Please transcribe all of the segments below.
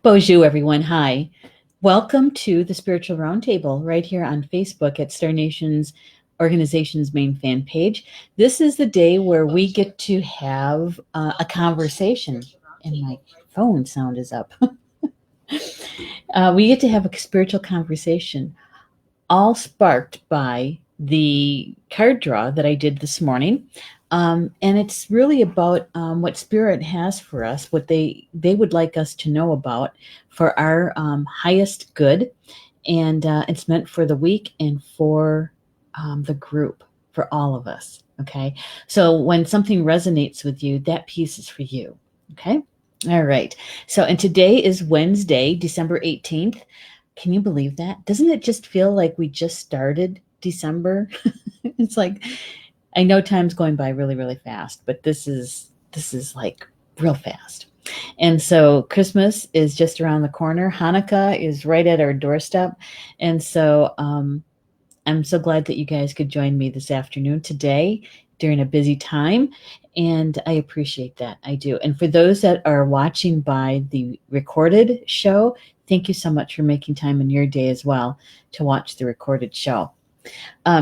Bonjour, everyone. Hi. Welcome to the Spiritual Roundtable right here on Facebook at Star Nation's organization's main fan page. This is the day where we get to have a conversation, and my phone sound is up. We get to have a spiritual conversation, all sparked by the card draw that I did this morning. And it's really about what Spirit has for us, what they would like us to know about for our highest good. And it's meant for the week and for the group, for all of us. Okay. So when something resonates with you, that piece is for you. Okay. All right. So, and today is Wednesday, December 18th. Can you believe that? Doesn't it just feel like we just started December? It's like, I know time's going by really, really fast, but this is like real fast. And so Christmas is just around the corner. Hanukkah is right at our doorstep. And so I'm so glad that you guys could join me this afternoon today during a busy time. And I appreciate that. I do. And for those that are watching by the recorded show, thank you so much for making time in your day as well to watch the recorded show.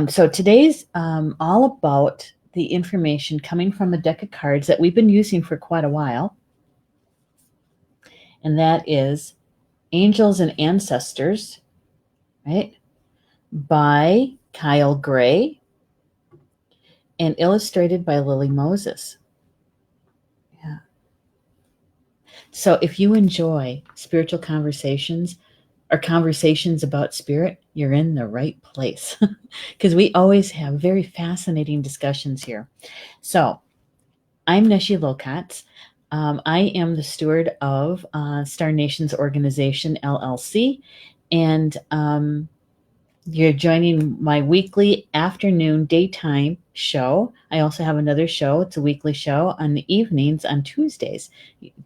So today's all about the information coming from a deck of cards that we've been using for quite a while. And that is Angels and Ancestors, right? By Kyle Gray and illustrated by Lily Moses. Yeah. So if you enjoy spiritual conversations or conversations about spirit, you're in the right place because we always have very fascinating discussions here. So I'm Neshi Lokotz. I am the steward of Star Nation's organization, LLC, and you're joining my weekly afternoon daytime show. I also have another show. It's a weekly show on the evenings on Tuesdays.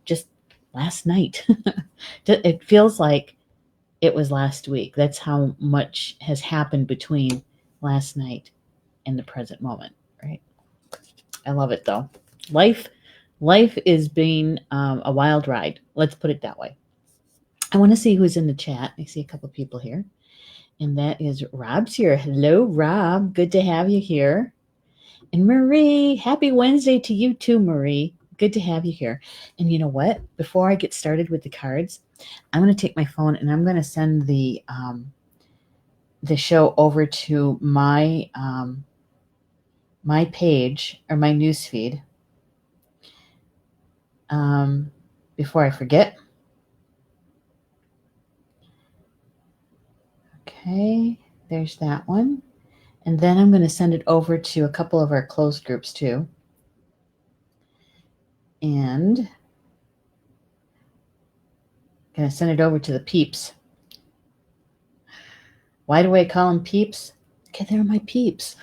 Just last night. It feels like it was last week. That's how much has happened between last night and the present moment, right? I love it though. Life is being a wild ride. Let's put it that way. I want to see who's in the chat. I see a couple people here. And that is Rob's here. Hello, Rob. Good to have you here. And Marie, happy Wednesday to you too, Marie. Good to have you here. And you know what? Before I get started with the cards, I'm going to take my phone and I'm going to send the show over to my my page or my newsfeed before I forget. Okay, there's that one. And then I'm going to send it over to a couple of our closed groups too. And I'm going to send it over to the peeps. Why do I call them peeps? Okay, they're my peeps.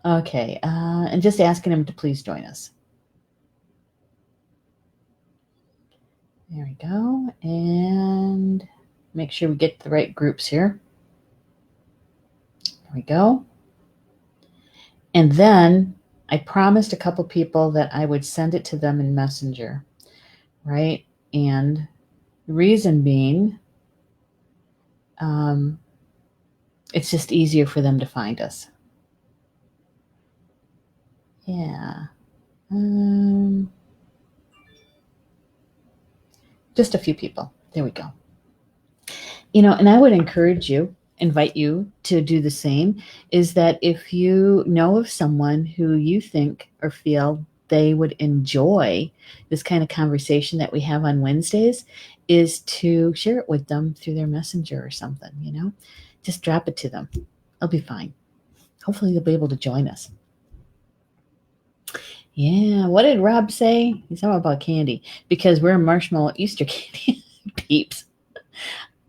Okay, and just asking them to please join us. There we go. And make sure we get the right groups here. There we go. And then I promised a couple people that I would send it to them in Messenger, right? And the reason being, it's just easier for them to find us. Yeah. Just a few people. There we go. You know, and I would invite you to do the same, is that if you know of someone who you think or feel they would enjoy this kind of conversation that we have on Wednesdays, is to share it with them through their messenger or something, you know, just drop it to them. It'll be fine. Hopefully they'll be able to join us. Yeah, what did Rob say? He's talking about candy because we're marshmallow Easter candy peeps.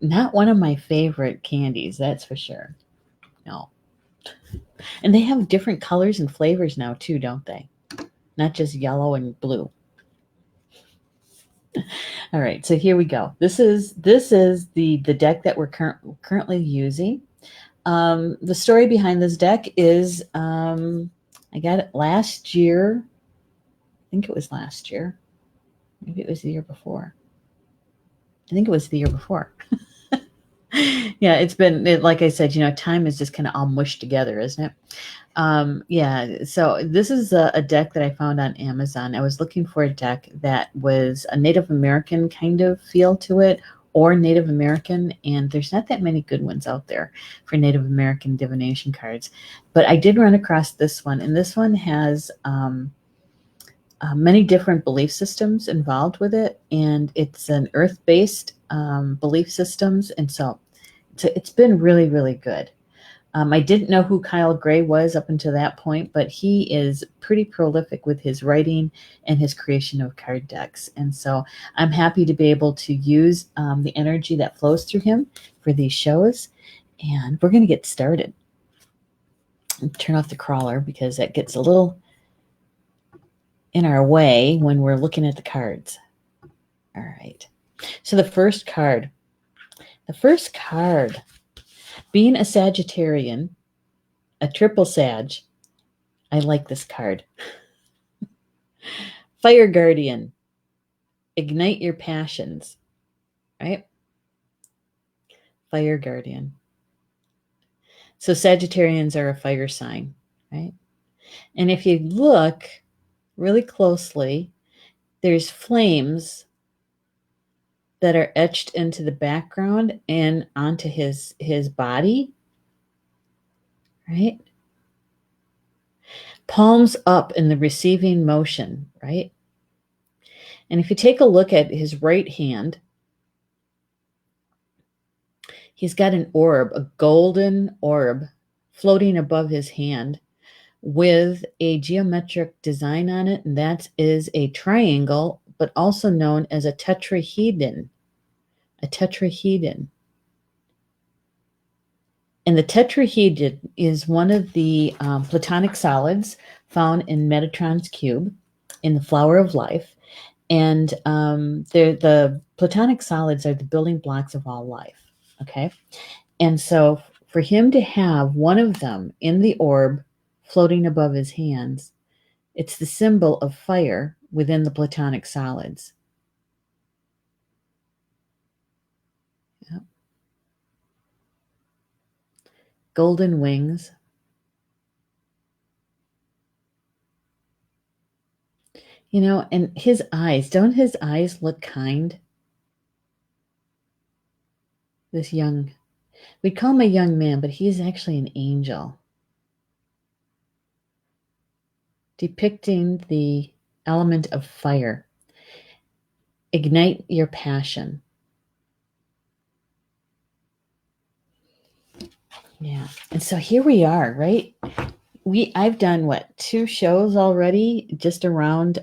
Not one of my favorite candies, that's for sure. No. And they have different colors and flavors now too, don't they? Not just yellow and blue. All right, so here we go. This is the deck that we're currently using. The story behind this deck is I got it last year. I think it was last year. Maybe it was the year before. I think it was the year before. Yeah, it's been, like I said, time is just kind of all mushed together, isn't it? Yeah, so this is a deck that I found on Amazon. I was looking for a deck that was a Native American kind of feel to it, or Native American, and there's not that many good ones out there for Native American divination cards. But I did run across this one, and this one has many different belief systems involved with it, and it's an earth-based belief systems, and so it's been really, really good. I didn't know who Kyle Gray was up until that point, but he is pretty prolific with his writing and his creation of card decks. And so I'm happy to be able to use the energy that flows through him for these shows. And we're going to get started. Turn off the crawler because that gets a little in our way when we're looking at the cards. All right. So the first card, being a Sagittarian, a triple Sag, I like this card. Fire Guardian, ignite your passions, right? Fire Guardian. So Sagittarians are a fire sign, right? And if you look really closely, there's flames that are etched into the background and onto his body, right? Palms up in the receiving motion, right? And if you take a look at his right hand, he's got an orb, a golden orb, floating above his hand with a geometric design on it, and that is a triangle, but also known as a tetrahedron. A tetrahedron. And the tetrahedron is one of the platonic solids found in Metatron's cube in the Flower of Life. And the platonic solids are the building blocks of all life. Okay. And so for him to have one of them in the orb floating above his hands, it's the symbol of fire within the platonic solids. Yep. Golden wings. And his eyes, don't his eyes look kind? This we'd call him a young man, but he's actually an angel, depicting the element of fire. Ignite your passion. Yeah. And so here we are, right? I've done 2 shows already just around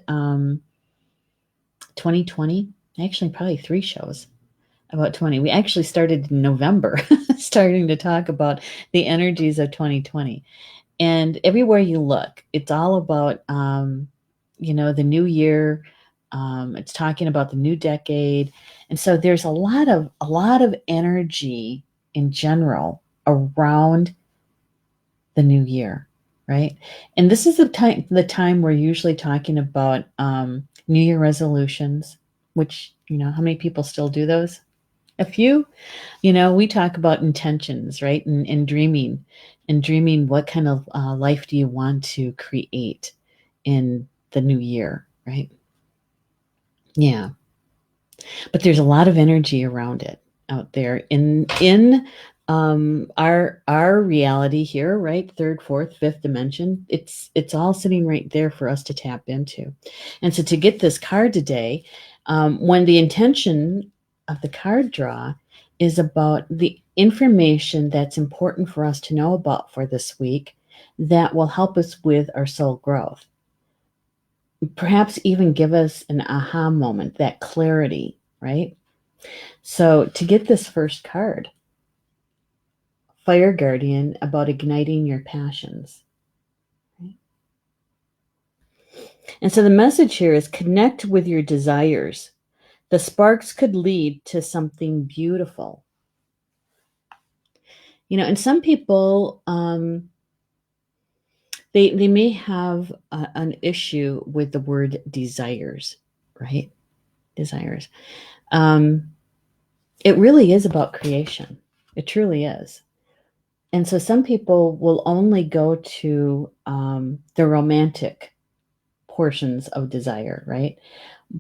2020. Actually, probably 3 shows about 20. We actually started in November, starting to talk about the energies of 2020. And everywhere you look, it's all about, the new year. It's talking about the new decade. And so there's a lot of energy in general around the new year, right? And this is the time we're usually talking about New Year resolutions, which, how many people still do those? A few. We talk about intentions, right? And dreaming what kind of life do you want to create in the new year, right? Yeah. But there's a lot of energy around it out there in our reality here, right? Third, fourth, fifth dimension. It's all sitting right there for us to tap into. And so to get this card today, when the intention of the card draw is about the information that's important for us to know about for this week that will help us with our soul growth. Perhaps even give us an aha moment, that clarity, right? So to get this first card, Fire Guardian, about igniting your passions. Right? And so the message here is connect with your desires. The sparks could lead to something beautiful. And some people, they may have an issue with the word desires, right? Desires. It really is about creation. It truly is. And so some people will only go to the romantic portions of desire, right?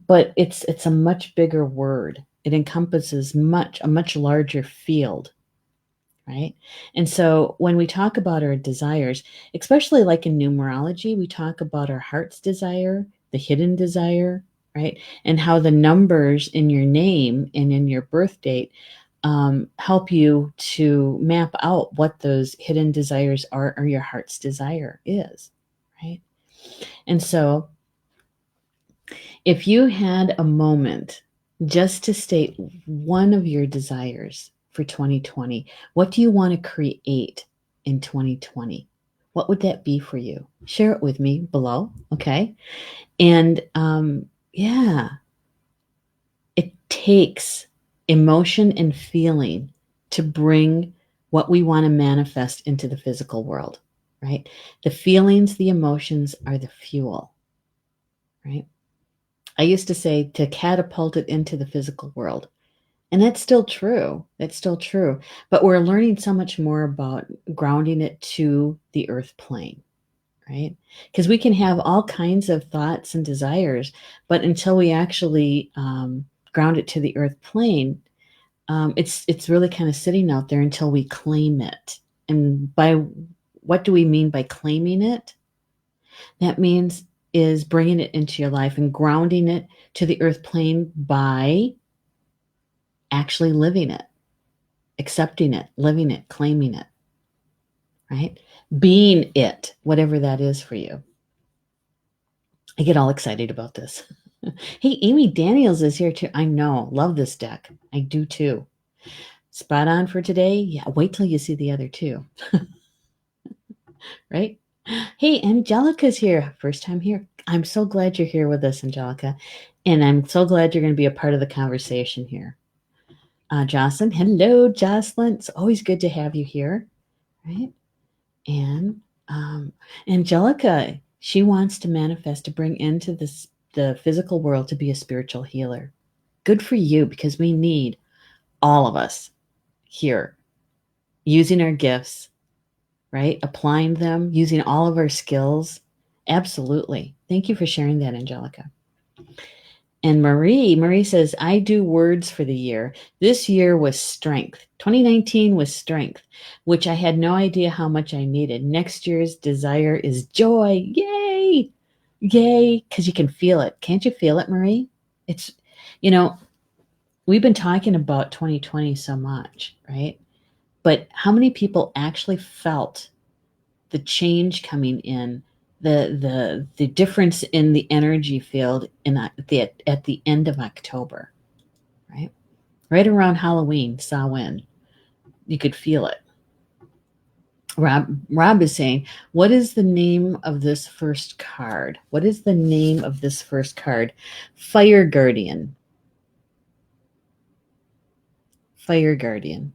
But it's a much bigger word. It encompasses a much larger field, right? And so when we talk about our desires, especially like in numerology, we talk about our heart's desire, the hidden desire, right? And how the numbers in your name and in your birth date help you to map out what those hidden desires are or your heart's desire is, right? And so if you had a moment just to state one of your desires for 2020, what do you want to create in 2020? What would that be for you? Share it with me below, okay? And yeah, it takes emotion and feeling to bring what we want to manifest into the physical world, right? The feelings, the emotions are the fuel, right? I used to say to catapult it into the physical world. And that's still true. That's still true. But we're learning so much more about grounding it to the earth plane, right? Because we can have all kinds of thoughts and desires, but until we actually ground it to the earth plane, it's really kind of sitting out there until we claim it. And by what do we mean by claiming it? That means is bringing it into your life and grounding it to the earth plane by actually living it, accepting it, living it, claiming it, right? Being it, whatever that is for you. I get all excited about this. Hey, Amy Daniels is here too. I know. Love this deck. I do too. Spot on for today. Yeah, wait till you see the other two. Right? Hey, Angelica's here. First time here. I'm so glad you're here with us, Angelica. And I'm so glad you're going to be a part of the conversation here. Jocelyn. Hello, Jocelyn. It's always good to have you here. Right? And Angelica, she wants to manifest to bring into the physical world to be a spiritual healer. Good for you, because we need all of us here using our gifts, right? Applying them, using all of our skills. Absolutely. Thank you for sharing that, Angelica. And Marie says, I do words for the year. This year was strength. 2019 was strength, which I had no idea how much I needed. Next year's desire is joy. Yay! Yay! Because you can feel it. Can't you feel it, Marie? It's, you know, we've been talking about 2020 so much, right? But how many people actually felt the change coming in, the difference in the energy field at the end of October, right around Halloween, Samhain, you could feel it. Rob is saying, what is the name of this first card? What is the name of this first card? Fire Guardian. Fire Guardian.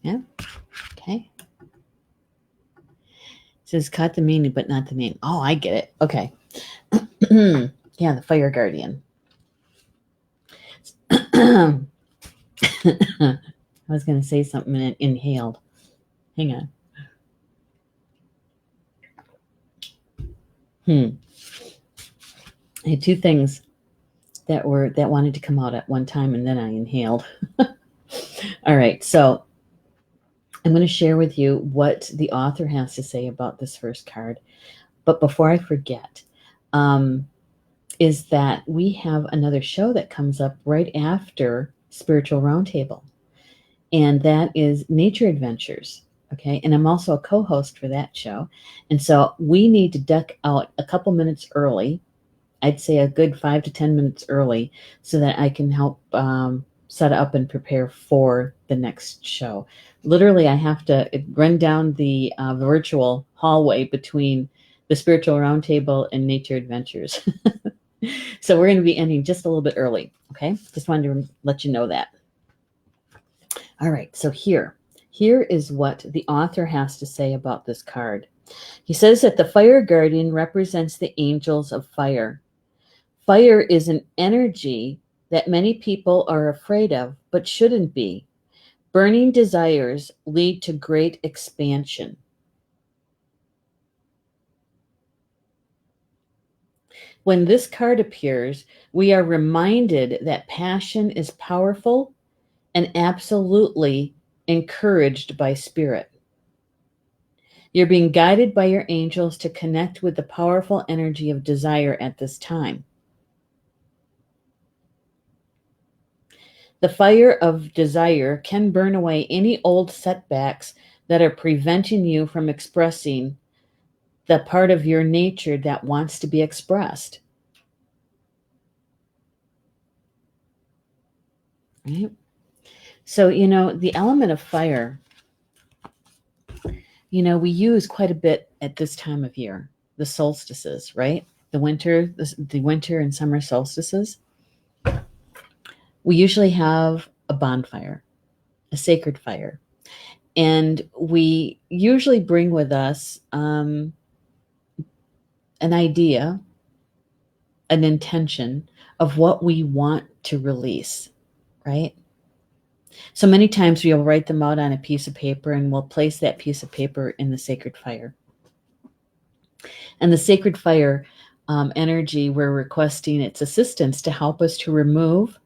Yeah. Okay. It says cut the meaning, but not the name. Oh, I get it. Okay. Yeah, the Fire Guardian. I was going to say something and inhaled. Hang on. I had two things that wanted to come out at one time, and then I inhaled. All right, so I'm going to share with you what the author has to say about this first card. But before I forget, is that we have another show that comes up right after Spiritual Roundtable, and that is Nature Adventures. Okay, and I'm also a co-host for that show, and so we need to duck out a couple minutes early. I'd say a good 5 to 10 minutes early, so that I can help set up and prepare for the next show. Literally, I have to run down the virtual hallway between the Spiritual Roundtable and Nature Adventures. So we're going to be ending just a little bit early. Okay, just wanted to let you know that. All right, so here is what the author has to say about this card. He says that the Fire Guardian represents the angels of fire. Fire is an energy that many people are afraid of but shouldn't be. Burning desires lead to great expansion. When this card appears, we are reminded that passion is powerful and absolutely encouraged by spirit. You're being guided by your angels to connect with the powerful energy of desire at this time. The fire of desire can burn away any old setbacks that are preventing you from expressing the part of your nature that wants to be expressed. Right? So, the element of fire, we use quite a bit at this time of year, the solstices, right? The winter and summer solstices. We usually have a bonfire, a sacred fire. And we usually bring with us an idea, an intention of what we want to release, right? So many times we'll write them out on a piece of paper and we'll place that piece of paper in the sacred fire. And the sacred fire energy, we're requesting its assistance to help us to remove,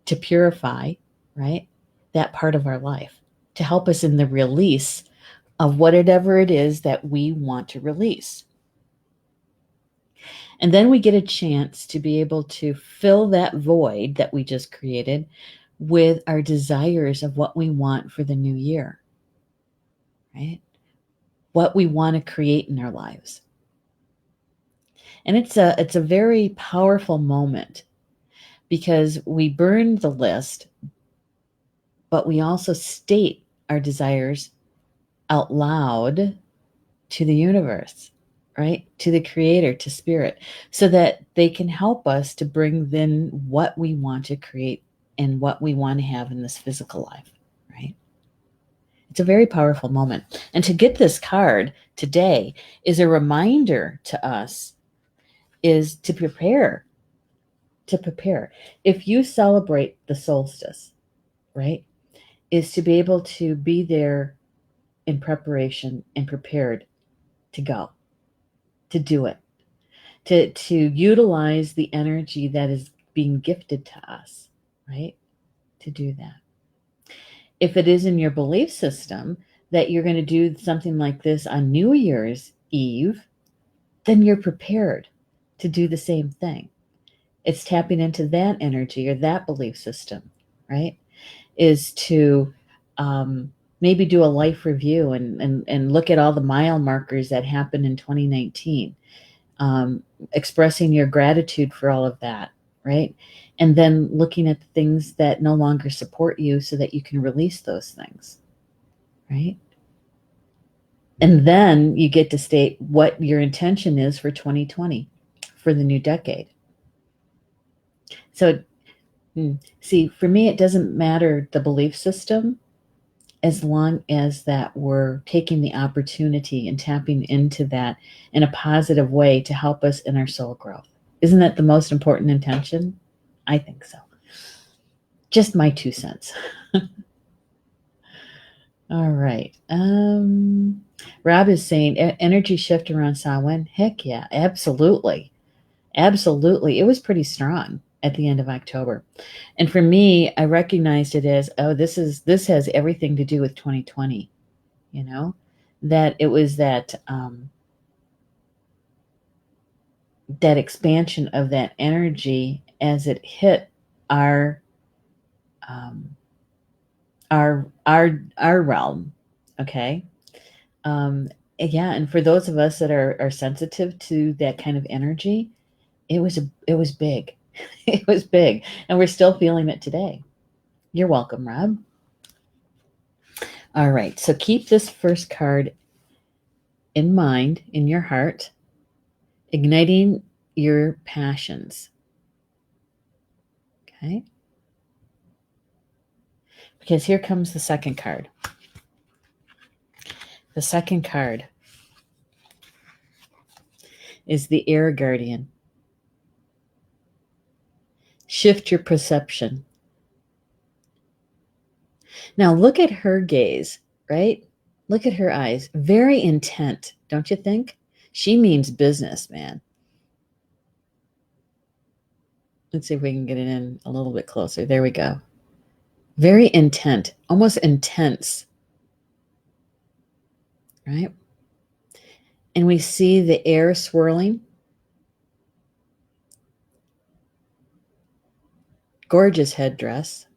to purify, right, that part of our life, to help us in the release of whatever it is that we want to release. And then we get a chance to be able to fill that void that we just created with our desires of what we want for the new year, right? What we want to create in our lives. And it's a very powerful moment because we burn the list, but we also state our desires out loud to the universe, right? To the creator, to spirit, so that they can help us to bring in what we want to create and what we want to have in this physical life, right? It's a very powerful moment. And to get this card today is a reminder to us is to prepare. To prepare. If you celebrate the solstice, right, is to be able to be there in preparation and prepared to go, to do it, to utilize the energy that is being gifted to us, right, to do that. If it is in your belief system that you're going to do something like this on New Year's Eve, then you're prepared to do the same thing. It's tapping into that energy or that belief system, right? Is to maybe do a life review and look at all the mile markers that happened in 2019, expressing your gratitude for all of that, right? And then looking at the things that no longer support you so that you can release those things, right? And then you get to state what your intention is for 2020, for the new decade. So, see, for me, it doesn't matter the belief system as long as that we're taking the opportunity and tapping into that in a positive way to help us in our soul growth. Isn't that the most important intention? I think so. Just my 2 cents. All right. Rob is saying energy shift around Samhain. Heck yeah, absolutely. Absolutely. It was pretty strong at the end of October. And for me, I recognized it as, this has everything to do with 2020, that it was that that expansion of that energy as it hit our our realm. Okay. Yeah, and for those of us that are sensitive to that kind of energy, it was big. It was big, and we're still feeling it today. You're welcome, Rob. All right, so keep this first card in mind, in your heart, igniting your passions. Okay? Because here comes the second card. The second card is the Air Guardian. Shift your perception. Now look at her gaze, right? Look at her eyes. Very intent, don't you think? She means business, man. Let's see if we can get it in a little bit closer. There we go. Very intent, almost intense, right? And we see the air swirling. Gorgeous headdress.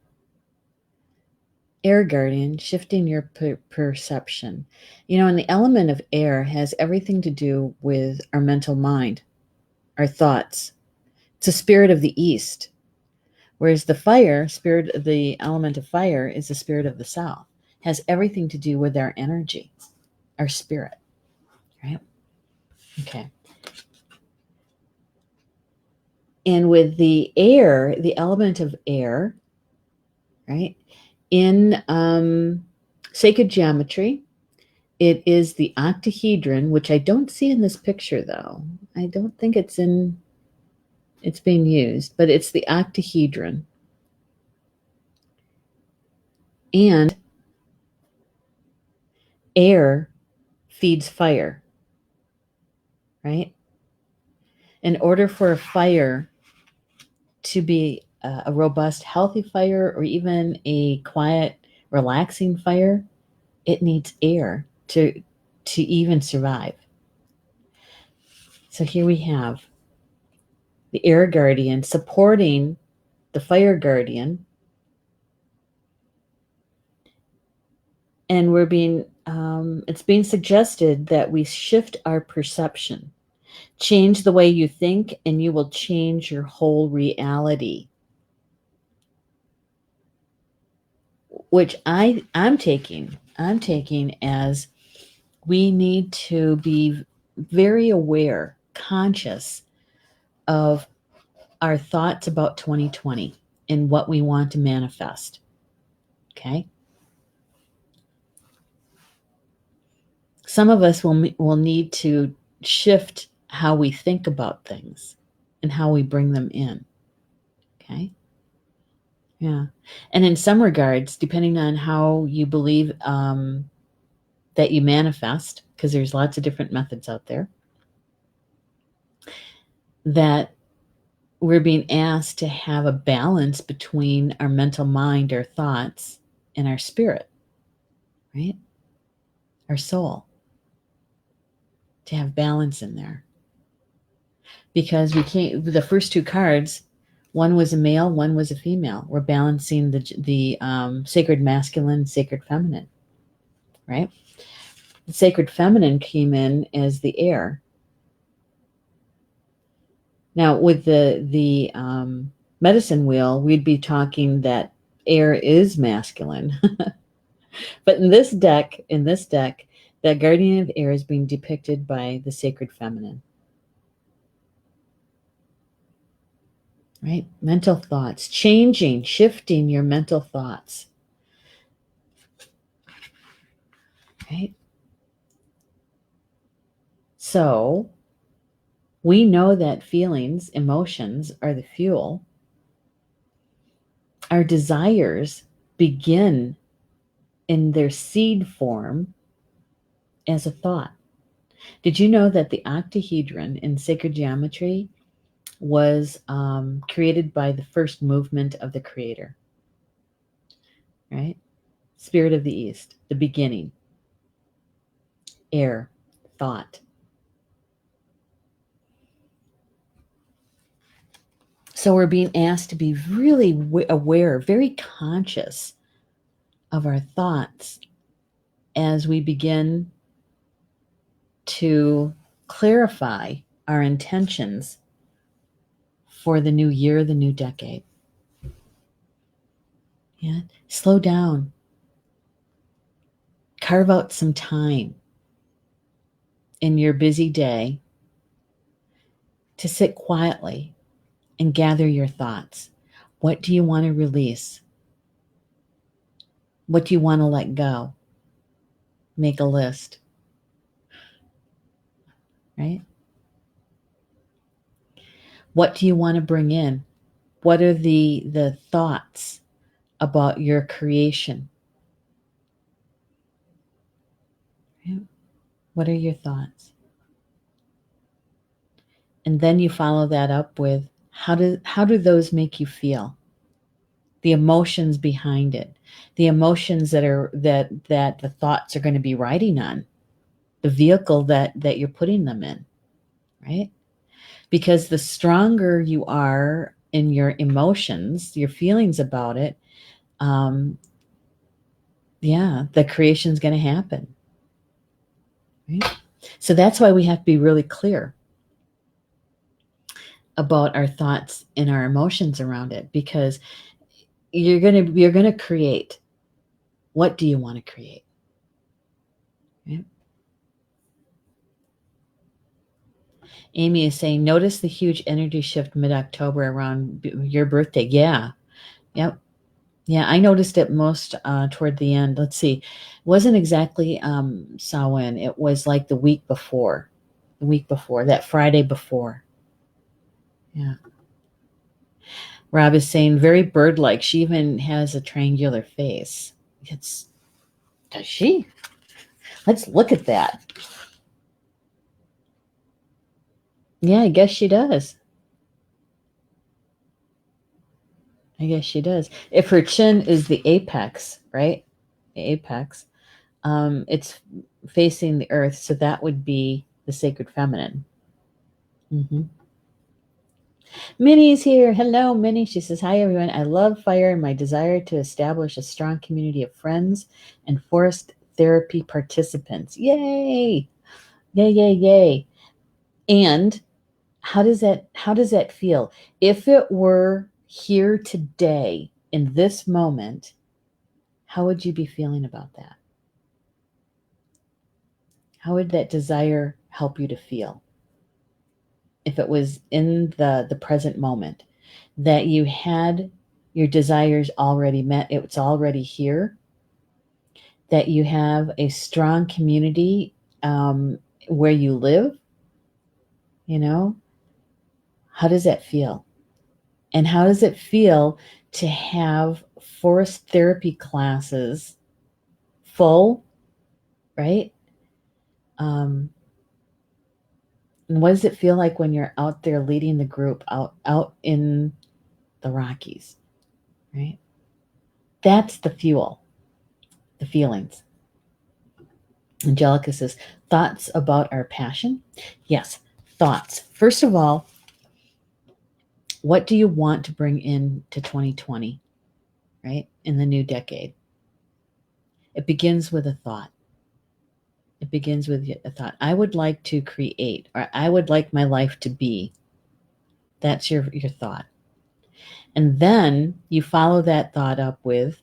Air guardian, shifting your perception. You know, and the element of air has everything to do with our mental mind, our thoughts. It's a spirit of the east. Whereas the fire, the element of fire is the spirit of the south, has everything to do with our energy, our spirit, right? Okay. And with the air, the element of air, right? In sacred geometry, it is the octahedron, which I don't see in this picture though. I don't think it's being used, but it's the octahedron. And air feeds fire, right? In order for a fire to be a robust, healthy fire, or even a quiet, relaxing fire, it needs air to even survive. So here we have the air guardian supporting the fire guardian, and it's being suggested that we shift our perception. Change the way you think, and you will change your whole reality. Which I'm taking as we need to be very aware, conscious of our thoughts about 2020 and what we want to manifest. Okay? Some of us will need to shift how we think about things and how we bring them in. Okay? Yeah. And in some regards, depending on how you believe that you manifest, because there's lots of different methods out there, that we're being asked to have a balance between our mental mind, our thoughts, and our spirit, right? Our soul. To have balance in there. Because we can't, the first two cards, one was a male, one was a female. We're balancing the sacred masculine, sacred feminine, right? The sacred feminine came in as the air. Now, with the medicine wheel, we'd be talking that air is masculine. But in this deck, that guardian of air is being depicted by the sacred feminine. Right? Mental thoughts, shifting your mental thoughts. Right? So we know that feelings, emotions are the fuel. Our desires begin in their seed form as a thought. Did you know that the octahedron in sacred geometry was created by the first movement of the creator? Right? Spirit of the East, the beginning, air, thought. So we're being asked to be really aware, very conscious of our thoughts as we begin to clarify our intentions for the new year, the new decade. Yeah, slow down. Carve out some time in your busy day to sit quietly and gather your thoughts. What do you want to release? What do you want to let go? Make a list, right? What do you want to bring in? What are the thoughts about your creation? What are your thoughts? And then you follow that up with how do those make you feel? The emotions behind it, the emotions that the thoughts are going to be riding on, the vehicle that you're putting them in, right? Because the stronger you are in your emotions, your feelings about it, the creation's going to happen, right? So that's why we have to be really clear about our thoughts and our emotions around it, because you're gonna create. What do you want to create? Right? Amy is saying, notice the huge energy shift mid-October around your birthday. Yeah, yep, yeah. I noticed it most toward the end. Let's see, it wasn't exactly Samhain. It was like the week before, that Friday before. Yeah. Rob is saying very bird-like. She even has a triangular face. Does she? Let's look at that. Yeah, I guess she does. I guess she does. If her chin is the apex, right? The apex, it's facing the earth, so that would be the sacred feminine. Mm-hmm. Minnie's here. Hello, Minnie. She says, hi, everyone. I love fire and my desire to establish a strong community of friends and forest therapy participants. Yay! Yay, yay, yay. And how does that feel? If it were here today in this moment, how would you be feeling about that? How would that desire help you to feel? If it was in the present moment that you had your desires already met, it's already here, that you have a strong community where you live, you know, how does that feel? And how does it feel to have forest therapy classes full, right? Um, and what does it feel like when you're out there leading the group out in the Rockies, right? That's the fuel, the feelings. Angelica says, thoughts about our passion? Yes, thoughts. First of all, what do you want to bring into 2020, right? In the new decade? It begins with a thought. It begins with a thought. I would like to create, or I would like my life to be. That's your thought. And then you follow that thought up with,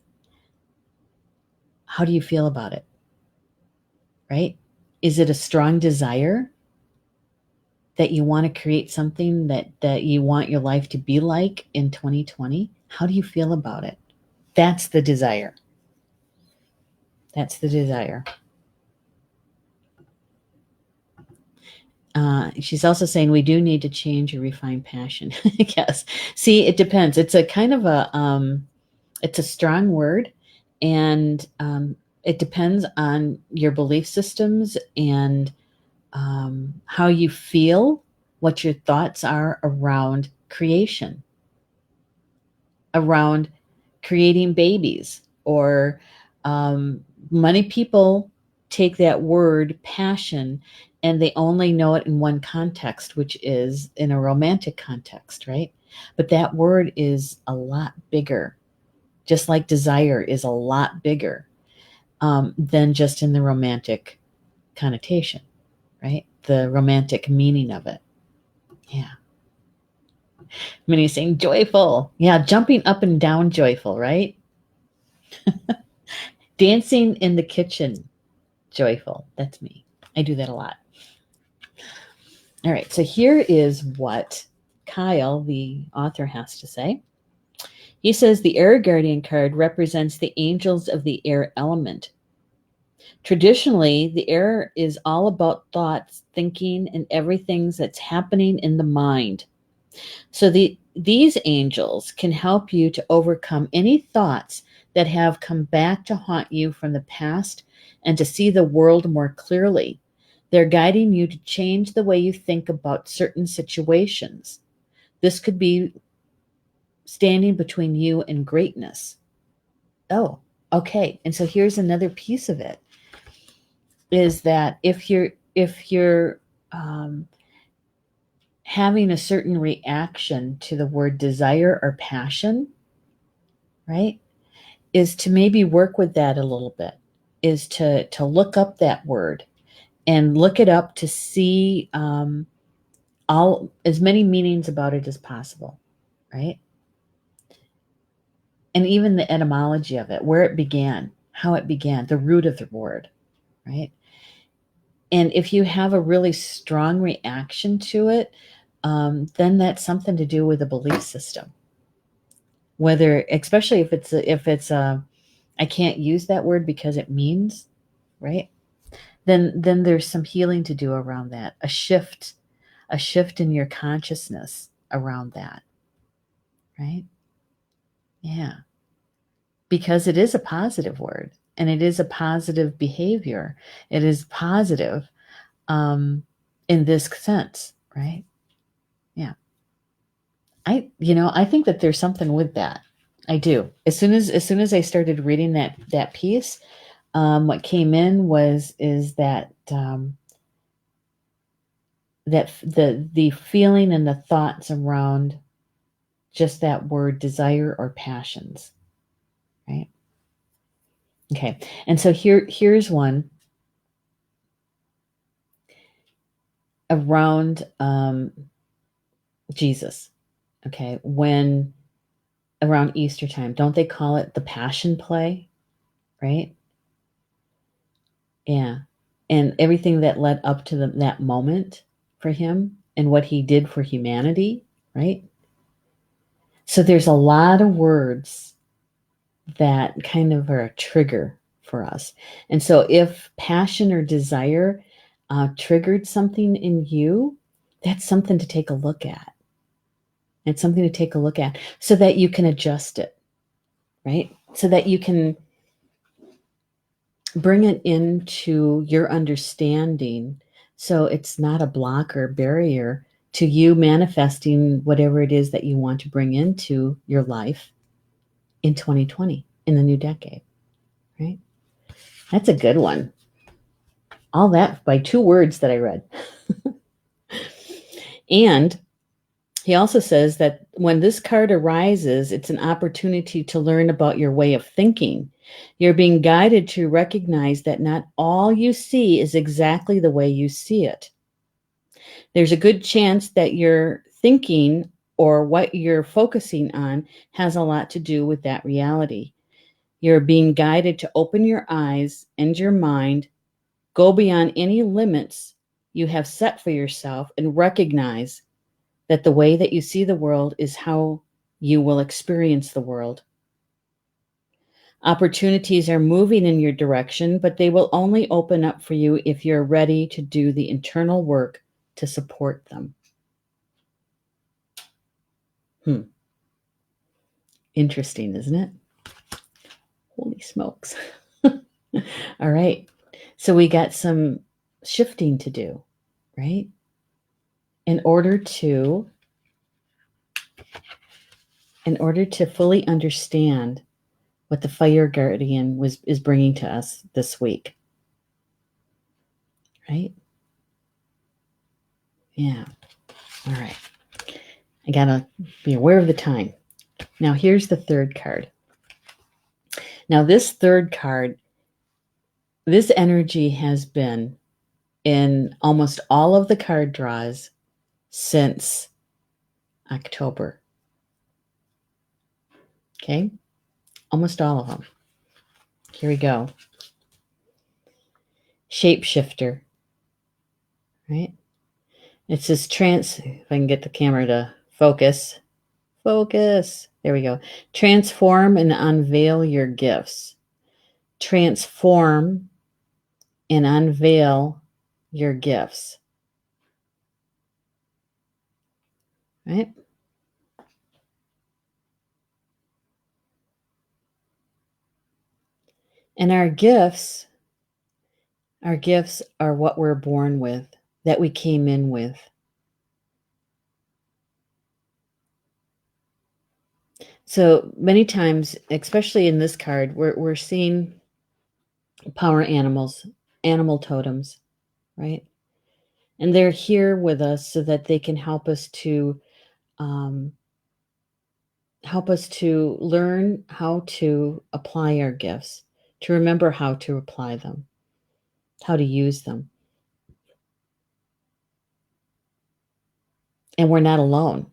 how do you feel about it? Right? Is it a strong desire that you want to create something that you want your life to be like in 2020? How do you feel about it? That's the desire. That's the desire. She's also saying we do need to change or refine passion. Yes. See, it depends. It's a kind of it's a strong word, and it depends on your belief systems and how you feel, what your thoughts are around creation, around creating babies, or many people take that word passion and they only know it in one context, which is in a romantic context, right? But that word is a lot bigger, just like desire is a lot bigger than just in the romantic connotation, right? The romantic meaning of it. Yeah. Minnie's saying joyful. Yeah, jumping up and down joyful, right? Dancing in the kitchen joyful. That's me. I do that a lot. All right, so here is what Kyle, the author, has to say. He says the Air Guardian card represents the angels of the air element. Traditionally, the air is all about thoughts, thinking, and everything that's happening in the mind. So these angels can help you to overcome any thoughts that have come back to haunt you from the past and to see the world more clearly. They're guiding you to change the way you think about certain situations. This could be standing between you and greatness. Oh, okay. And so here's another piece of it is that if you're um, having a certain reaction to the word desire or passion, right, is to maybe work with that a little bit, is to look up that word and look it up to see all as many meanings about it as possible, right? And even the etymology of it, where it began, how it began, the root of the word, right? And if you have a really strong reaction to it, then that's something to do with a belief system. Whether, especially if it's I can't use that word because it means, right? Then there's some healing to do around that. A shift in your consciousness around that, right? Yeah. Because it is a positive word and it is a positive behavior. It is positive in this sense, right? Yeah. I think that there's something with that. I do. As soon as I started reading that piece, what came in is that the feeling and the thoughts around just that word desire or passions, right? Okay. And so here's one around Jesus. Okay. When around Easter time, don't they call it the Passion Play, right? Yeah. And everything that led up to that moment for him and what he did for humanity, right? So there's a lot of words that kind of are a trigger for us. And so if passion or desire triggered something in you, that's something to take a look at. It's something to take a look at so that you can adjust it, right? So that you can bring it into your understanding so it's not a block or barrier to you manifesting whatever it is that you want to bring into your life in 2020, in the new decade, right? That's a good one. All that by 2 words that I read. And he also says that when this card arises, it's an opportunity to learn about your way of thinking. You're being guided to recognize that not all you see is exactly the way you see it. There's a good chance that your thinking or what you're focusing on has a lot to do with that reality. You're being guided to open your eyes and your mind, go beyond any limits you have set for yourself, and recognize that the way that you see the world is how you will experience the world. Opportunities are moving in your direction, but they will only open up for you if you're ready to do the internal work to support them. Interesting, isn't it? Holy smokes. All right. So we got some shifting to do, right? In order to fully understand what the fire guardian is bringing to us this week. Right? Yeah. All right. I got to be aware of the time. Now here's the third card. Now this third card, this energy has been in almost all of the card draws since October. Okay? Almost all of them. Here we go. Shapeshifter. Right? It says if I can get the camera to focus. Focus. There we go. Transform and unveil your gifts. Transform and unveil your gifts. Right? And our gifts are what we're born with, that we came in with. So many times, especially in this card, we're seeing power animals, animal totems, right? And they're here with us so that they can help us to learn how to apply our gifts, to remember how to apply them, how to use them. And we're not alone.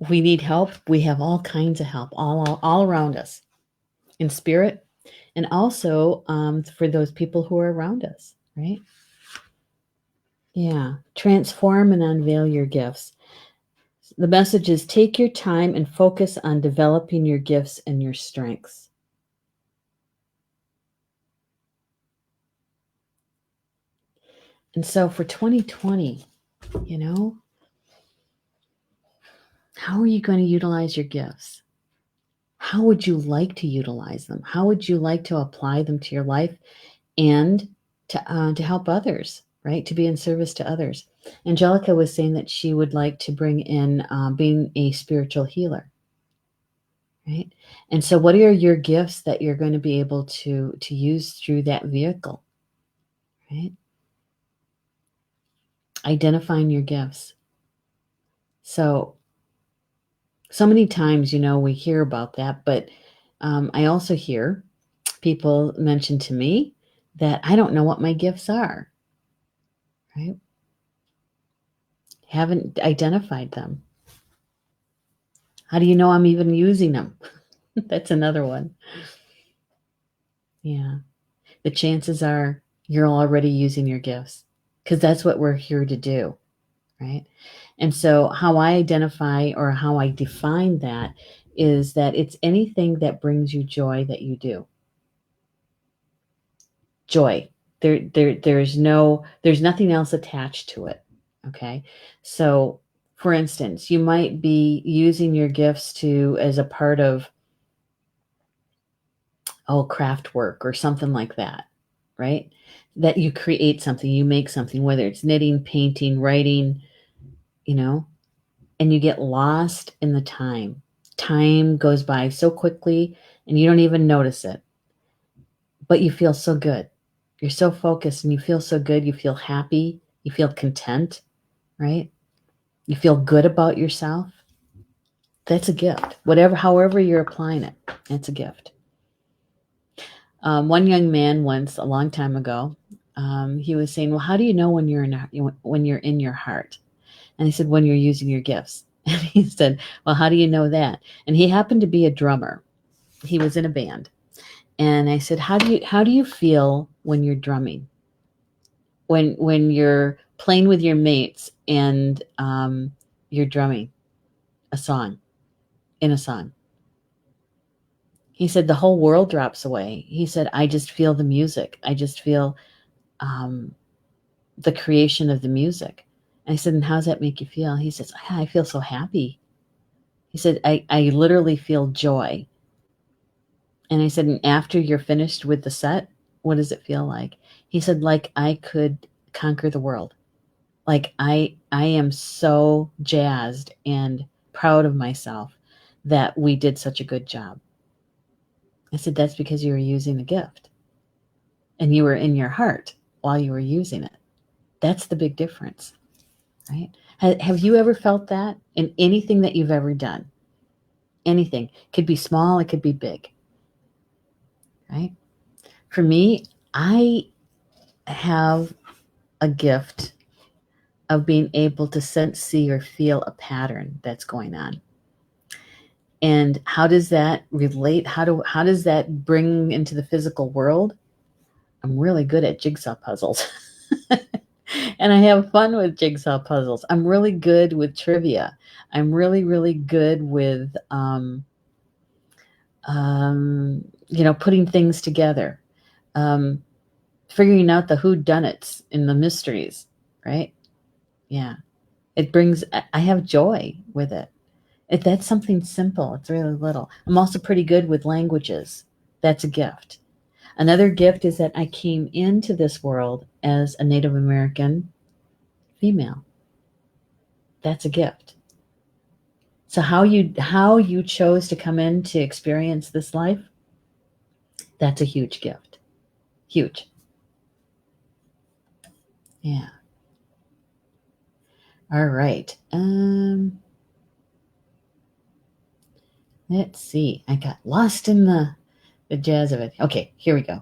We need help. We have all kinds of help all around us, in spirit, and also for those people who are around us, right? Yeah. Transform and unveil your gifts. The message is take your time and focus on developing your gifts and your strengths. And so for 2020, how are you going to utilize your gifts? How would you like to utilize them? How would you like to apply them to your life and to help others, right? To be in service to others. Angelica was saying that she would like to bring in being a spiritual healer, right? And so what are your gifts that you're going to be able to use through that vehicle, right? Identifying your gifts. So many times, we hear about that, but I also hear people mention to me that I don't know what my gifts are, right? Haven't identified them. How do you know I'm even using them? That's another one. Yeah. The chances are you're already using your gifts because that's what we're here to do, right? And so how I identify or how I define that is that it's anything that brings you joy that you do. Joy. There's nothing else attached to it. Okay. So for instance, you might be using your gifts as a part of craft work or something like that, right? That you create something, you make something, whether it's knitting, painting, writing, and you get lost in the time. Time goes by so quickly and you don't even notice it, but you feel so good. You're so focused and you feel so good. You feel happy. You feel content, right? You feel good about yourself. That's a gift. However you're applying it, it's a gift. One young man once, a long time ago, he was saying, "Well, how do you know when you're in your heart?" And he said, "When you're using your gifts." And he said, "Well, how do you know that?" And he happened to be a drummer. He was in a band. And I said, "How do you feel when you're drumming? When you're playing with your mates and you're drumming a song in a song?" He said, "The whole world drops away." He said, "I just feel the music. I just feel um, the creation of the music." And I said, "And how does that make you feel?" He says, "I feel so happy." He said, I literally feel joy." And I said, "And after you're finished with the set, what does it feel like?" He said, "Like I could conquer the world. Like I am so jazzed and proud of myself that we did such a good job." I said, "That's because you were using the gift and you were in your heart while you were using it. That's the big difference, right?" Have you ever felt that in anything that you've ever done? Anything. Could be small, it could be big, right? For me, I have a gift of being able to sense, see, or feel a pattern that's going on. And how does that relate? How does that bring into the physical world? I'm really good at jigsaw puzzles. And I have fun with jigsaw puzzles. I'm really good with trivia. I'm really, really good with putting things together, um, figuring out the whodunits in the mysteries, right? Yeah, I have joy with it. If that's something simple, it's really little. I'm also pretty good with languages. That's a gift. Another gift is that I came into this world as a Native American female. That's a gift. So how you chose to come in to experience this life, that's a huge gift. Huge. Yeah. All right. Let's see. I got lost in the jazz of it. Okay, here we go.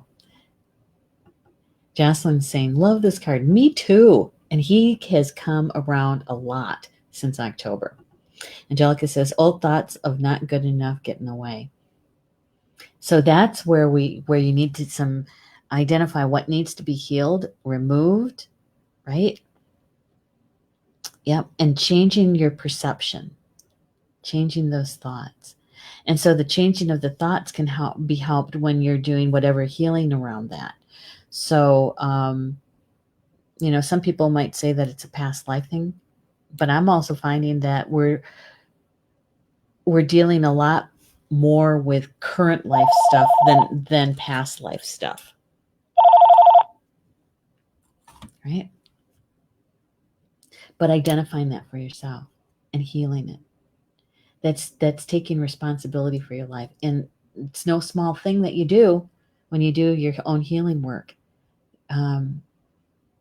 Jocelyn's saying, love this card. Me too. And he has come around a lot since October. Angelica says, old thoughts of not good enough get in the way. So that's where you need to identify what needs to be healed, removed, right? Yep. And changing your perception, changing those thoughts. And so the changing of the thoughts can be helped when you're doing whatever healing around that. So, some people might say that it's a past life thing, but I'm also finding that we're dealing a lot more with current life stuff than past life stuff. Right? But identifying that for yourself and healing it. That's taking responsibility for your life. And it's no small thing that you do when you do your own healing work.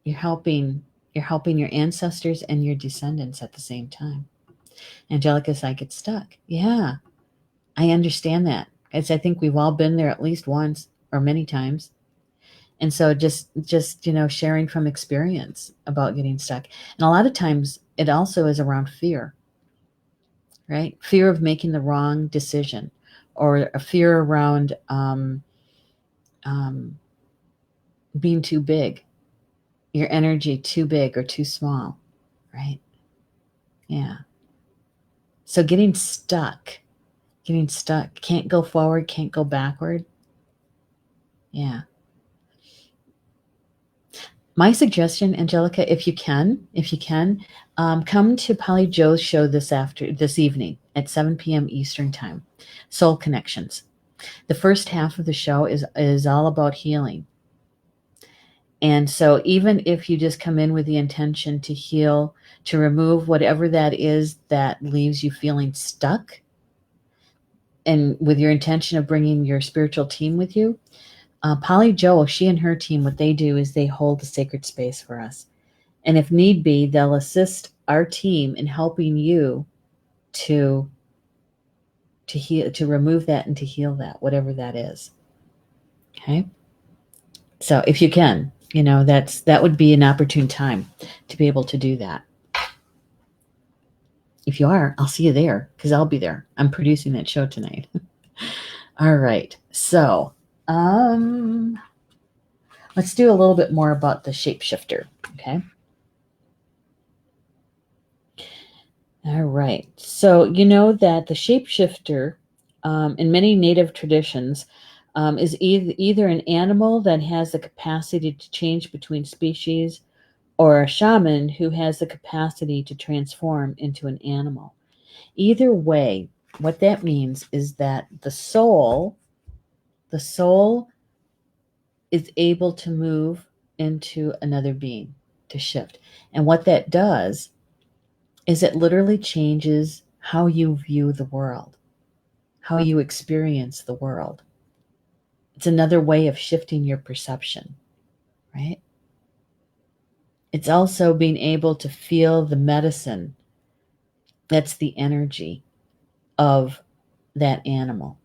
You're helping your ancestors and your descendants at the same time. Angelica's, I get stuck. Yeah, I understand that. I think we've all been there at least once or many times. And so just sharing from experience about getting stuck. And a lot of times it also is around fear, right? Fear of making the wrong decision, or a fear around being too big, your energy too big or too small, right? Yeah. So getting stuck, can't go forward, can't go backward. Yeah. My suggestion, Angelica, if you can, come to Polly Joe's show this evening at 7 p.m. Eastern Time, Soul Connections. The first half of the show is all about healing. And so even if you just come in with the intention to heal, to remove whatever that is that leaves you feeling stuck, and with your intention of bringing your spiritual team with you, Polly Joe, she and her team, what they do is they hold the sacred space for us. And if need be, they'll assist our team in helping you to heal, to remove that and to heal that, whatever that is. Okay. So if you can, that would be an opportune time to be able to do that. If you are, I'll see you there because I'll be there. I'm producing that show tonight. All right. So, let's do a little bit more about the Shapeshifter. Okay. All right. So, you know that the Shapeshifter, in many native traditions, is either an animal that has the capacity to change between species, or a shaman who has the capacity to transform into an animal. Either way, what that means is that the soul is able to move into another being, to shift. And what that does is it literally changes how you view the world, how you experience the world. It's another way of shifting your perception, right? It's also being able to feel the medicine. That's the energy of that animal.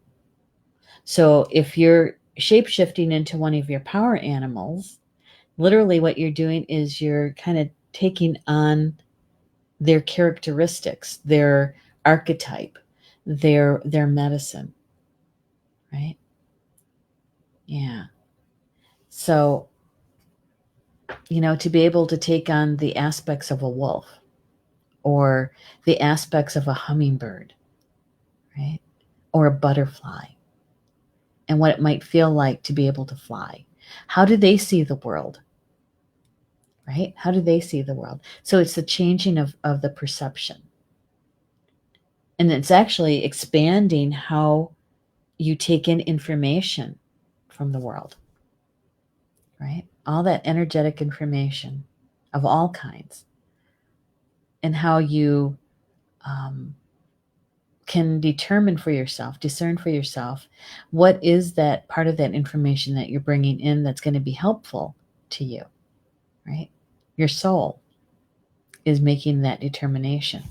So if you're shape-shifting into one of your power animals, literally what you're doing is you're kind of taking on their characteristics, their archetype, their medicine, right? Yeah. So, to be able to take on the aspects of a wolf or the aspects of a hummingbird, right? Or a butterfly, and what it might feel like to be able to fly. How do they see the world? Right? How do they see the world? So it's the changing of the perception. And it's actually expanding how you take in information from the world, right? All that energetic information of all kinds, and how you can determine for yourself, discern for yourself, what is that part of that information that you're bringing in that's going to be helpful to you, right? Your soul is making that determination.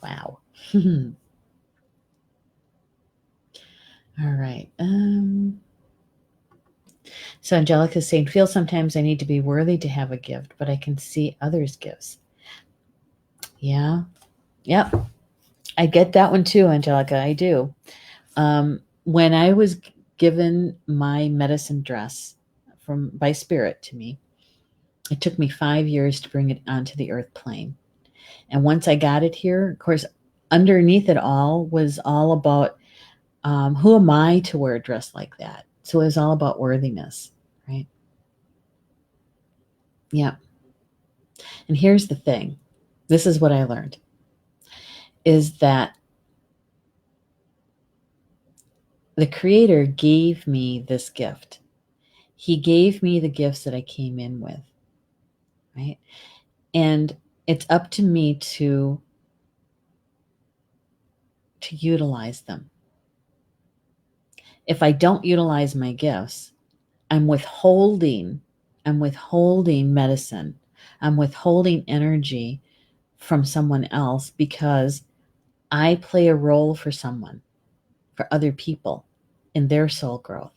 Wow. All right. So Angelica is saying, feel sometimes I need to be worthy to have a gift, but I can see others' gifts. Yeah. Yep. I get that one too, Angelica. I do. When I was given my medicine dress by Spirit to me, it took me 5 years to bring it onto the earth plane. And once I got it here, of course, underneath it all was all about who am I to wear a dress like that? So it was all about worthiness, right? Yeah. And here's the thing. This is what I learned, is that the Creator gave me this gift. He gave me the gifts that I came in with, right? And it's up to me to utilize them. If I don't utilize my gifts, I'm withholding medicine. I'm withholding energy from someone else because I play a role for someone, for other people in their soul growth.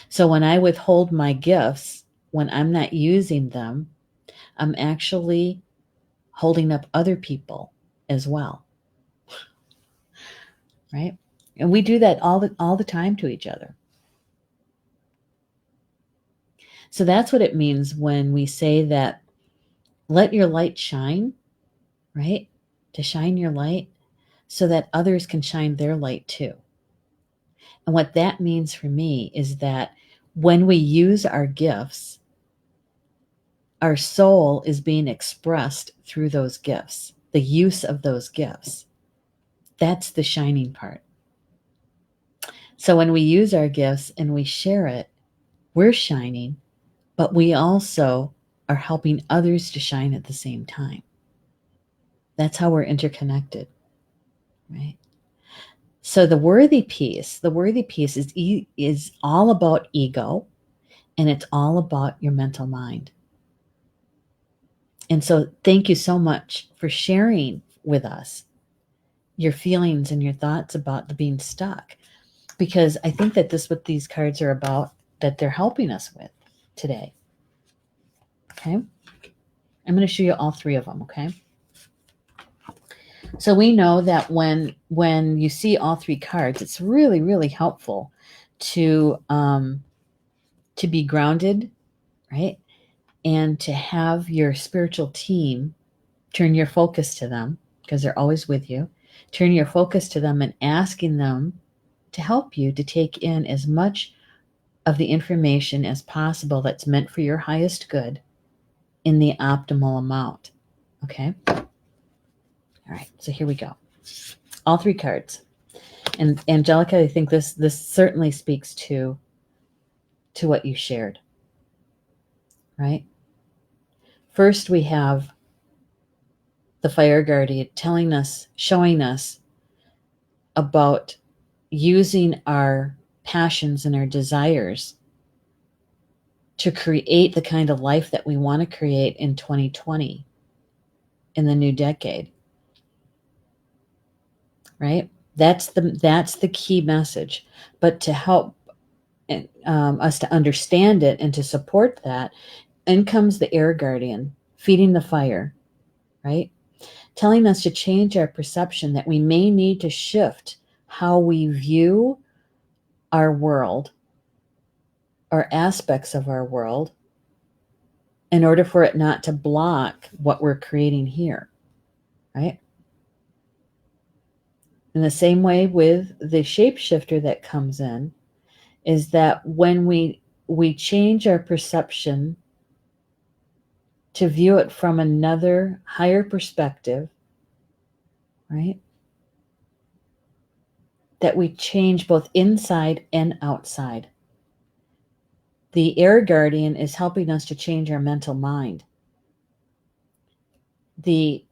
So when I withhold my gifts, when I'm not using them, I'm actually holding up other people as well, right? And we do that all the time to each other. So that's what it means when we say that let your light shine, right? To shine your light so that others can shine their light too. And what that means for me is that when we use our gifts, our soul is being expressed through those gifts, the use of those gifts. That's the shining part. So when we use our gifts and we share it, we're shining, but we also are helping others to shine at the same time. That's how we're interconnected, right? So the worthy piece is all about ego, and it's all about your mental mind. And so thank you so much for sharing with us your feelings and your thoughts about the being stuck, because I think that this is what these cards are about, that they're helping us with today. Okay. I'm going to show you all three of them. Okay. So we know that when you see all three cards, it's really, really helpful to be grounded, right? And to have your spiritual team turn your focus to them, because they're always with you. Turn your focus to them and asking them to help you to take in as much of the information as possible that's meant for your highest good in the optimal amount. Okay? All right, so here we go. All three cards. And Angelica, I think this certainly speaks to what you shared. Right? First, we have the fire guardian showing us about using our passions and our desires to create the kind of life that we want to create in 2020, in the new decade. Right? That's the key message. But to help us to understand it and to support that, in comes the air guardian, feeding the fire, right? Telling us to change our perception, that we may need to shift how we view our world or aspects of our world in order for it not to block what we're creating here, right? In the same way with the shapeshifter that comes in, is that when we change our perception to view it from another higher perspective, right? that we change both inside and outside. The air guardian is helping us to change our mental mind. The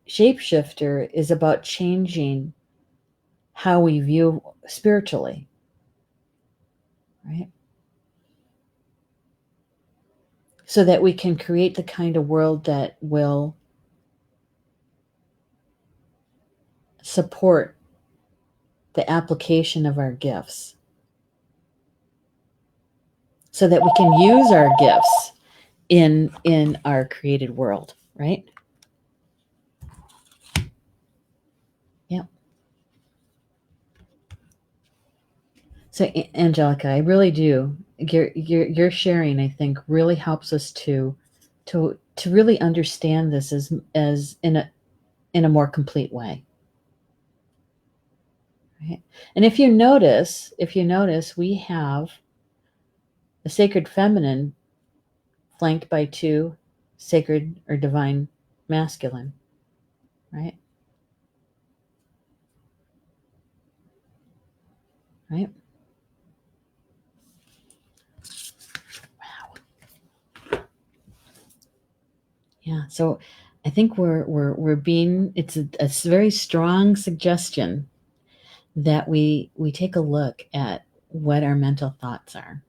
shapeshifter is about changing how we view spiritually, right? So that we can create the kind of world that will support the application of our gifts, so that we can use our gifts in our created world, right? Yeah. So Angelica, I really do. Your sharing, I think, really helps us to really understand this as in a more complete way. Right? And if you notice, we have the sacred feminine flanked by two sacred or divine masculine, right? Right? Wow. Yeah. So I think we're being, it's a very strong suggestion that we take a look at what our mental thoughts are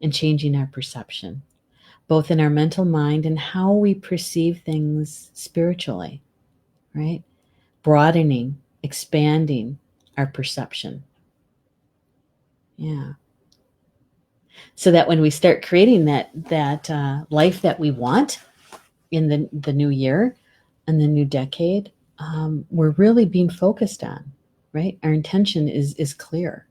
and changing our perception, both in our mental mind and how we perceive things spiritually, right? Broadening, expanding our perception. Yeah. So that when we start creating that life that we want in the new year and the new decade, we're really being focused on, right? Our intention is clear.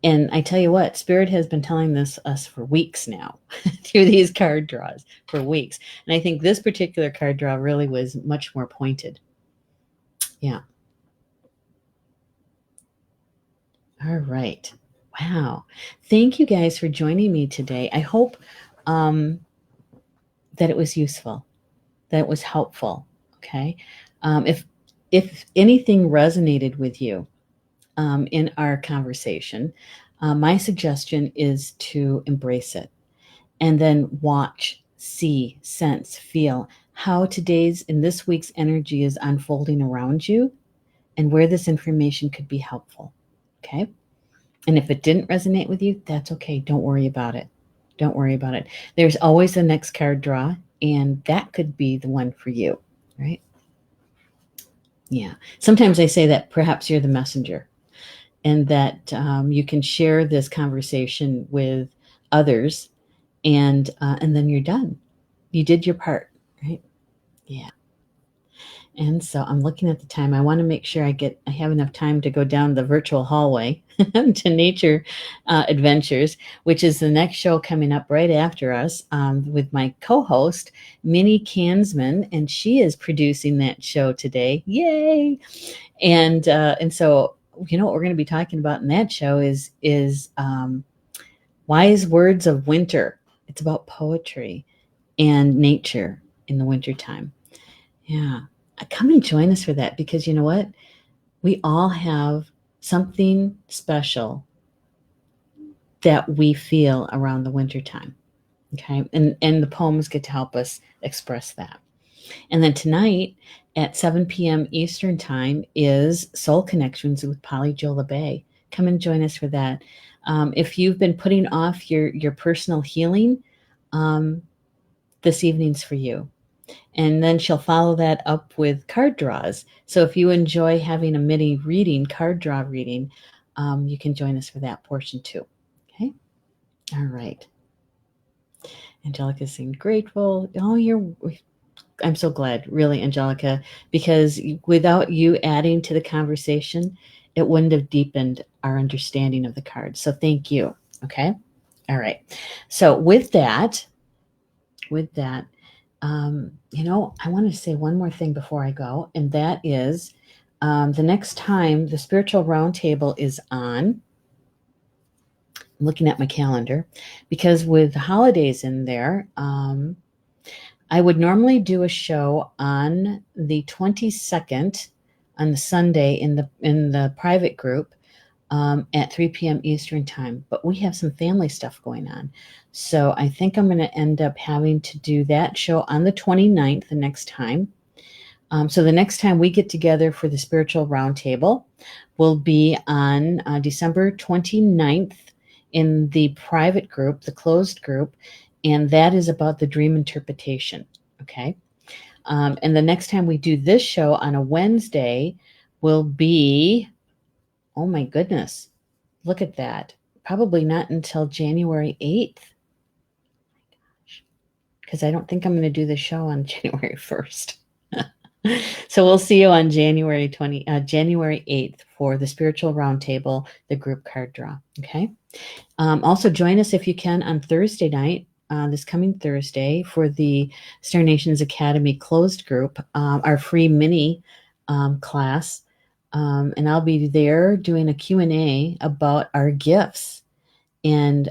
And I tell you what, Spirit has been telling us for weeks now through these card draws for weeks. And I think this particular card draw really was much more pointed. Yeah. All right. Wow. Thank you guys for joining me today. I hope that it was useful, that it was helpful. Okay. If anything resonated with you in our conversation, my suggestion is to embrace it and then watch, see, sense, feel how today's and this week's energy is unfolding around you and where this information could be helpful. Okay. And if it didn't resonate with you, that's okay. Don't worry about it. Don't worry about it. There's always the next card draw, and that could be the one for you, right? Yeah. Sometimes I say that perhaps you're the messenger and that you can share this conversation with others, and then you're done. You did your part, right? Yeah. And so I'm looking at the time. I want to make sure I have enough time to go down the virtual hallway to Nature Adventures, which is the next show coming up right after us, with my co-host Minnie Kansman, and she is producing that show today. Yay! And so what we're going to be talking about in that show is wise words of winter. It's about poetry and nature in the wintertime. Yeah. Come and join us for that, because you know what? We all have something special that we feel around the wintertime. Okay. And the poems get to help us express that. And then tonight at 7 p.m. Eastern Time is Soul Connections with Polly Jo LeBay. Come and join us for that. If you've been putting off your personal healing, this evening's for you. And then she'll follow that up with card draws. So if you enjoy having a mini reading, card draw reading, you can join us for that portion too. Okay. All right. Angelica seemed grateful. I'm so glad, really, Angelica, because without you adding to the conversation, it wouldn't have deepened our understanding of the cards. So thank you. Okay. All right. So with that, I want to say one more thing before I go, and that is the next time the Spiritual Roundtable is on, I'm looking at my calendar, because with the holidays in there, I would normally do a show on the 22nd on the Sunday in the private group at 3 p.m. Eastern time. But we have some family stuff going on. So I think I'm going to end up having to do that show on the 29th the next time. So the next time we get together for the Spiritual Roundtable will be on December 29th in the private group, the closed group, and that is about the dream interpretation. Okay. And the next time we do this show on a Wednesday will be, oh my goodness, look at that. Probably not until January 8th. Because I don't think I'm going to do the show on January 1st. So we'll see you on January 8th for the Spiritual Roundtable, the group card draw. Okay. Also join us if you can on Thursday night, this coming Thursday, for the Star Nations Academy closed group, our free mini class. And I'll be there doing a Q&A about our gifts and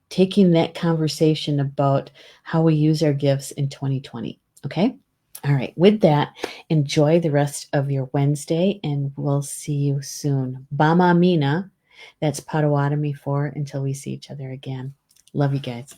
taking that conversation about how we use our gifts in 2020. Okay. All right. With that, enjoy the rest of your Wednesday, and we'll see you soon. Bama Mina. That's Potawatomi for until we see each other again. Love you guys.